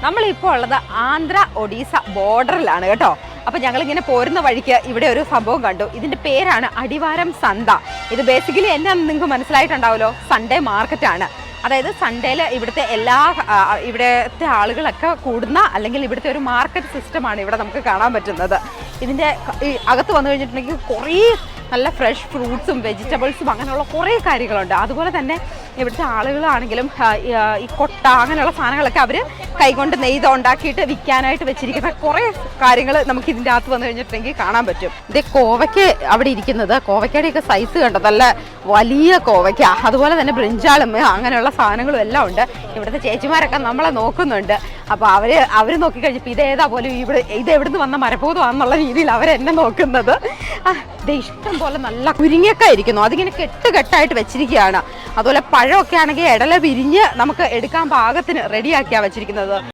നമ്മളിപ്പോൾ ഉള്ളത് ആന്ധ്ര ഒഡീസ ബോർഡറിലാണ് കേട്ടോ. അപ്പോൾ ഞങ്ങളിങ്ങനെ പോരുന്ന വഴിക്ക് ഇവിടെ ഒരു സംഭവം കണ്ടു. ഇതിൻ്റെ പേരാണ് അടിവാരം സന്ത. ഇത് ബേസിക്കലി എന്നാന്ന് നിങ്ങൾക്ക് മനസ്സിലായിട്ടുണ്ടാവുമല്ലോ, സൺഡേ മാർക്കറ്റാണ്. അതായത് സൺഡേയിൽ ഇവിടുത്തെ ഇവിടുത്തെ ആളുകളൊക്കെ കൂടുന്ന അല്ലെങ്കിൽ ഇവിടുത്തെ ഒരു മാർക്കറ്റ് സിസ്റ്റമാണ് ഇവിടെ നമുക്ക് കാണാൻ പറ്റുന്നത്. ഇതിൻ്റെ അകത്ത് വന്നു കഴിഞ്ഞിട്ടുണ്ടെങ്കിൽ കുറേ നല്ല ഫ്രഷ് ഫ്രൂട്ട്സും വെജിറ്റബിൾസും അങ്ങനെയുള്ള കുറേ കാര്യങ്ങളുണ്ട്. അതുപോലെ തന്നെ ഇവിടുത്തെ ആളുകളാണെങ്കിലും ഈ കൊട്ട അങ്ങനെയുള്ള സാധനങ്ങളൊക്കെ അവർ കൈകൊണ്ട് നെയ്ത് ഉണ്ടാക്കിയിട്ട് വിൽക്കാനായിട്ട് വെച്ചിരിക്കുന്ന കുറേ കാര്യങ്ങൾ നമുക്ക് ഇതിൻ്റെ അകത്ത് വന്നു കഴിഞ്ഞിട്ടുണ്ടെങ്കിൽ കാണാൻ പറ്റും. ഇതേ കോവയ്ക്ക് അവിടെ ഇരിക്കുന്നത്, കോവയ്ക്കയുടെയൊക്കെ സൈസ് കണ്ടോ, നല്ല വലിയ കോവയ്ക്ക. അതുപോലെ തന്നെ ബ്രിഞ്ചാളും അങ്ങനെയുള്ള സാധനങ്ങളും എല്ലാം ഉണ്ട്. ഇവിടുത്തെ ചേച്ചിമാരൊക്കെ നമ്മളെ നോക്കുന്നുണ്ട്. അപ്പോൾ അവർ നോക്കിക്കഴിഞ്ഞപ്പോൾ ഇതേതാ പോലും ഇത് എവിടുന്ന് വന്ന മരഭൂതമാണെന്നുള്ള രീതിയിൽ അവരെന്നെ നോക്കുന്നത്. ഇത് ഇഷ്ടം പോലെ നല്ല കുരിങ്ങൊക്കെ ഇരിക്കുന്നു, അതിങ്ങനെ കെട്ടായിട്ട് വെച്ചിരിക്കുകയാണ്. അതുപോലെ പഴമൊക്കെ ആണെങ്കിൽ ഇടല വിരിഞ്ഞ് നമുക്ക് എടുക്കാൻ പാകത്തിന് റെഡിയാക്കിയാണ് വെച്ചിരിക്കുന്നത്.